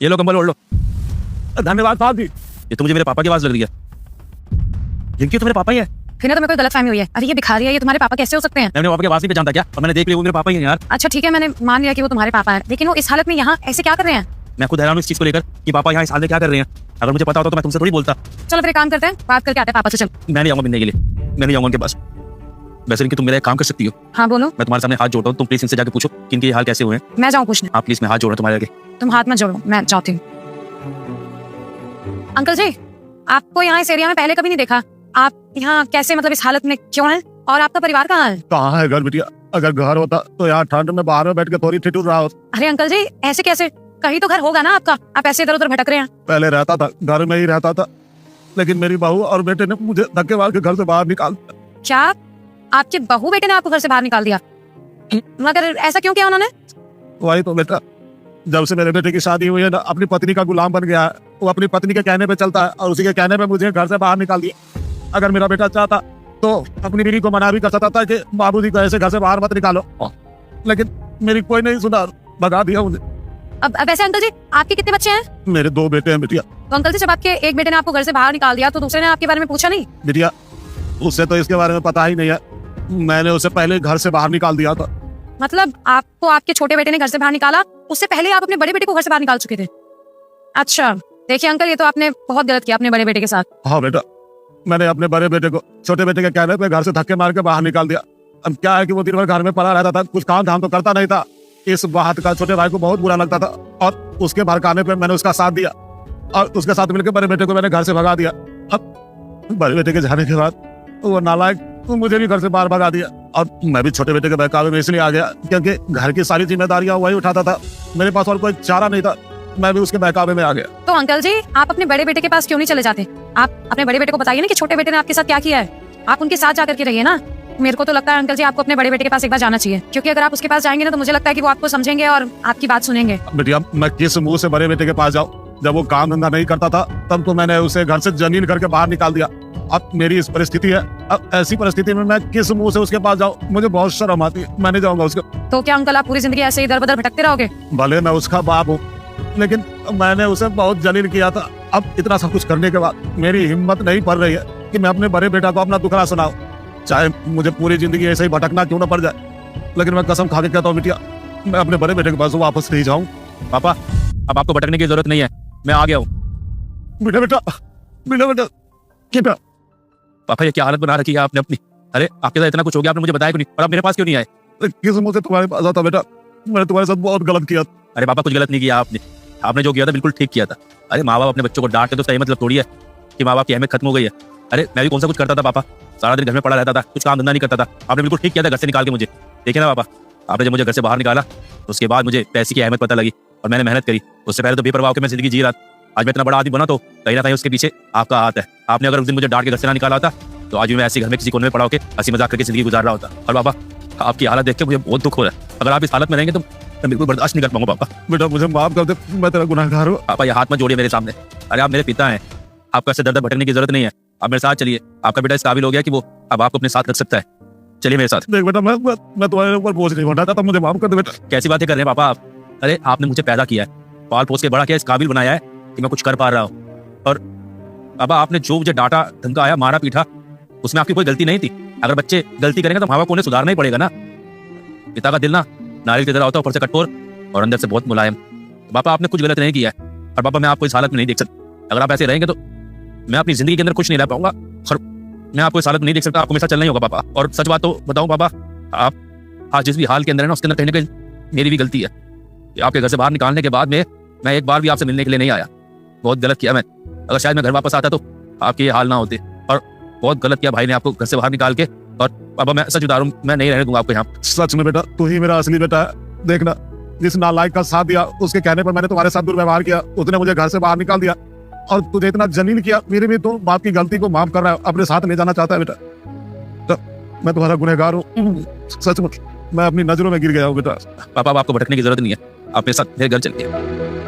ये लो कंबल ओढ़ लो। धन्यवाद साहब जी। ये तो मुझे मेरे पापा की आवाज लग रही है। जिनकी तो मेरे पापा ही है। फिर ना तो मेरे को गलतफहमी हुई है। अरे ये भिखारी है, ये तुम्हारे पापा कैसे हो सकते हैं? मैंने पापा की आवाज नहीं पहचानता क्या? और मैंने देख लिया वो मेरे पापा ही हैं यार। अच्छा ठीक है, मैंने मान लिया कि वो तुम्हारे पापा है, लेकिन वो इस हालत में यहाँ ऐसे क्या कर रहे हैं? मैं खुद हैरान हूँ इस चीज को लेकर कि पापा यहाँ इस हाल में क्या कर रहे हैं। अगर मुझे पता होता तो मैं तुमसे थोड़ी बोलता। चलो फिर एक काम करते हैं, बात करके आते हैं पापा से। चल मैं नहीं जाऊंगा मिलने के लिए, मैं नहीं जाऊंगा उनके पास। वैसे इनकी तुम मेरा एक काम कर सकती हो। हाँ बोलो। मैं तुम्हारे सामने हाथ जोड़ता हूँ, तुम प्लीज इनसे जाके पूछो कि इनके ये हाल कैसे हुए हैं। मैं जाऊँ पूछने? आप प्लीज, मैं हाथ जोड़ रहा हूँ तुम्हारे आगे। तुम हाथ मत जोड़ो, मैं जाती हूँ। अंकल जी, आपको यहाँ इस एरिया में पहले कभी नहीं देखा। आप यहाँ कैसे, मतलब इस हालत में क्यों हैं? और आपका परिवार कहाँ है? कहाँ है घर बिटिया? अगर घर होता तो यहाँ ठंड में बाहर में बैठ के थोड़ी ठिठुर रहा होता। अरे अंकल जी, ऐसे कैसे? कहीं तो घर होगा ना आपका, आप ऐसे इधर उधर भटक रहे हैं। पहले रहता था, घर में ही रहता था, लेकिन मेरी बहू और बेटे ने मुझे धक्के मार के घर से बाहर निकाल दिया। क्या आपके बहू बेटे ने आपको घर से बाहर निकाल दिया? मगर ऐसा क्यों किया उन्होंने? वही तो बेटा, जब से मेरे बेटे की शादी हुई है ना, अपनी पत्नी का गुलाम बन गया है। वो अपनी पत्नी के कहने पे चलता है और उसी के कहने पे मुझे घर से बाहर निकाल दिया। अगर मेरा बेटा चाहता तो अपनी बीवी को मना भी कर सकता था कि बाबूजी को ऐसे घर से बाहर मत निकालो, लेकिन मेरी कोई नहीं सुना, भगा दिया मुझे। अब वैसे अंकल जी, आपके कितने बच्चे हैं? मेरे 2 बेटे हैं बिटिया। तो अंकल जी, जब आपके एक बेटे ने आपको घर से बाहर निकाल दिया तो दूसरे ने आपके बारे में पूछा नहीं? बिटिया, उससे तो इसके बारे में पता ही नहीं है। मैंने उसे पहले घर से बाहर निकाल दिया था। मतलब आपको आपके छोटे बेटे ने घर से बाहर निकाला, उससे पहले आप अपने बड़े बेटे को घर से बाहर निकाल चुके थे? अच्छा देखिए अंकल, ये तो आपने बहुत गलत किया अपने बड़े बेटे के साथ। हाँ बेटा, मैंने अपने बड़े बेटे को छोटे बेटे के कहने पे घर से धक्के मार के बाहर निकाल दिया। अब क्या है कि वो दिन भर घर में पड़ा रहता था, कुछ काम धाम तो करता नहीं था। इस बात का छोटे भाई को बहुत बुरा लगता था और उसके भड़काने पे मैंने उसका साथ दिया और उसके साथ मिलकर बड़े बेटे को मैंने घर से भगा दिया। अब बड़े बेटे के जाने के बाद वो नालायक मुझे भी घर से बाहर भगा दिया और मैं भी छोटे बेटे के बहकावे में इसलिए आ गया क्योंकि घर की सारी जिम्मेदारियां वही उठाता था। मेरे पास और कोई चारा नहीं था, मैं भी उसके बहकावे में आ गया। तो अंकल जी, आप अपने बड़े बेटे के पास क्यों नहीं चले जाते? आप अपने बड़े बेटे को बताइए ना कि छोटे बेटे ने आपके साथ क्या किया है। आप उनके साथ जाकर के रहिए ना। मेरे को तो लगता है अंकल जी, आपको अपने बड़े बेटे के पास एक बार जाना चाहिए, क्योंकि अगर आप उसके पास जाएंगे ना तो मुझे लगता है कि वो आपको समझेंगे और आपकी बात सुनेंगे। बेटिया, मैं किस मुंह से बड़े बेटे के पास जाऊँ? जब वो काम धंधा नहीं करता था तब तो मैंने उसे घर से जमीन करके बाहर निकाल दिया। अब मेरी इस परिस्थिति है, अब ऐसी परिस्थिति में मैं किस मुंह से उसके पास जाऊँ? मुझे बहुत शर्म आती है, मैं नहीं जाऊंगा उसके। तो क्या अंकल, आप पूरी जिंदगी ऐसे इधर उधर भटकते रहोगे? भले मैं उसका बाप हूँ, लेकिन मैंने उसे बहुत जलील किया था। अब इतना सब कुछ करने के बाद मेरी हिम्मत नहीं पड़ रही है कि मैं अपने बड़े बेटा को अपना दुखड़ा सुनाऊं, चाहे मुझे पूरी जिंदगी ऐसे ही भटकना क्यों न पड़ जाए। लेकिन मैं कसम खा के कहता हूँ बिटिया, मैं अपने बड़े बेटे के पास वापस नहीं जाऊँ। पापा, अब आपको भटकने की जरूरत नहीं है, मैं आ गया हूँ। बेटा बेटा बेटा बेटा बेटा। पापा ये क्या हालत बना रखी है आपने अपनी? अरे आपके साथ इतना कुछ हो गया, आपने मुझे बताया क्यों नहीं? और आप मेरे पास क्यों नहीं आए? किस मुंह से तुम्हारे पास आता बेटा? मैंने तुम्हारे साथ बहुत गलत किया। अरे पापा, कुछ गलत नहीं किया आपने। आपने जो किया था बिल्कुल ठीक किया था। अरे माँ बाप अपने बच्चों को डांटते तो सही मतलब थोड़ी है कि माँ बाप की अहमियत खत्म हो गई है। अरे मैं भी कौन सा कुछ करता था पापा, सारा दिन घर में पड़ा रहता था, कुछ काम धंधा नहीं करता था। आपने बिल्कुल ठीक किया था घर से निकाल के मुझे। देखिए ना पापा, आपने जब मुझे घर से बाहर निकाला उसके बाद मुझे पैसे की अहमियत पता लगी और मैंने मेहनत करी। उससे पहले तो बेपरवाह होकर मैं जिंदगी जी रहा। आज मैं इतना बड़ा आदमी बना तो कहीं ना कहीं उसके पीछे आपका हाथ है। आपने अगर उस दिन मुझे डांट के घर से ना निकाला होता तो आज भी मैं ऐसे घर में किसी कोने में पड़ा होकर हंसी मजाक करके जिंदगी गुजार रहा होता। और पापा, आपकी हालत देख के मुझे बहुत दुख हो रहा है। अगर आप इस हालत में रहेंगे तो मैं बिल्कुल बर्दाश्त नहीं कर पाऊंगा। पापा बेटा, मुझे माफ कर दे, मैं तेरा गुनहगार हूँ। पापा, ये हाथ मत जोड़िए मेरे सामने। अरे आप मेरे पिता हैं, आपको ऐसे दर्द भटकने की जरूरत नहीं है। आप मेरे साथ चलिए, आपका बेटा इस काबिल हो गया कि वो अब आपको अपने साथ रख सकता है। चलिए मेरे साथ। देख बेटा, मैं तुम्हारे ऊपर बोझ नहीं बनाता था, मुझे माफ कर दे बेटा। कैसी बातें कर रहे हैं पापा आप? अरे आपने मुझे पैदा किया है, पाल पोस के बड़ा किया, इस काबिल बनाया है कि मैं कुछ कर पा रहा हूँ। और पापा, आपने जो मुझे डांटा धमकाया मारा पीटा, उसमें आपकी कोई गलती नहीं थी। अगर बच्चे गलती करेंगे तो माँ बाप को उन्हें सुधारना ही पड़ेगा ना। पिता का दिल ना नारियल की तरह होता है, ऊपर से कठोर और अंदर से बहुत मुलायम। पापा, आपने कुछ गलत नहीं किया है और पापा मैं आपको इस हालत में नहीं देख सकता। अगर आप ऐसे रहेंगे तो मैं अपनी जिंदगी के अंदर कुछ नहीं रह पाऊंगा और मैं आपको इस हालत में नहीं देख सकता। आपको मेरे साथ चलना ही होगा पापा। और सच बात तो बताऊं पापा, आप आज जिस भी हाल के अंदर है ना, उसके अंदर कहीं ना कहीं मेरी भी गलती है। आपके घर से बाहर निकालने के बाद में मैं एक बार भी आपसे मिलने के लिए नहीं आया। बहुत गलत किया मैं। अगर शायद मैं घर वापस आता तो आपके ये हाल ना होते। और बहुत गलत किया भाई ने आपको घर से बाहर निकाल के। और पापा मैं सच बता रहा हूँ, मैं नहीं रहने दूंगा आपको यहाँ। सच में बेटा, तू ही मेरा असली बेटा है। देखना, जिस नालायक का साथ दिया, उसके कहने पर मैंने तुम्हारे साथ दुर्व्यवहार किया, उसने मुझे घर से बाहर निकाल दिया और तुझे इतना जलील किया। मेरे भी तो बाप की गलती को माफ कर रहा है, अपने साथ ले जाना चाहता है बेटा। तो मैं तुम्हारा गुनहगार हूँ, सच में मैं अपनी नजरों में गिर गया हूँ बेटा। पापा, आपको भटकने की जरूरत नहीं है, आप मेरे साथ मेरे घर चलिए।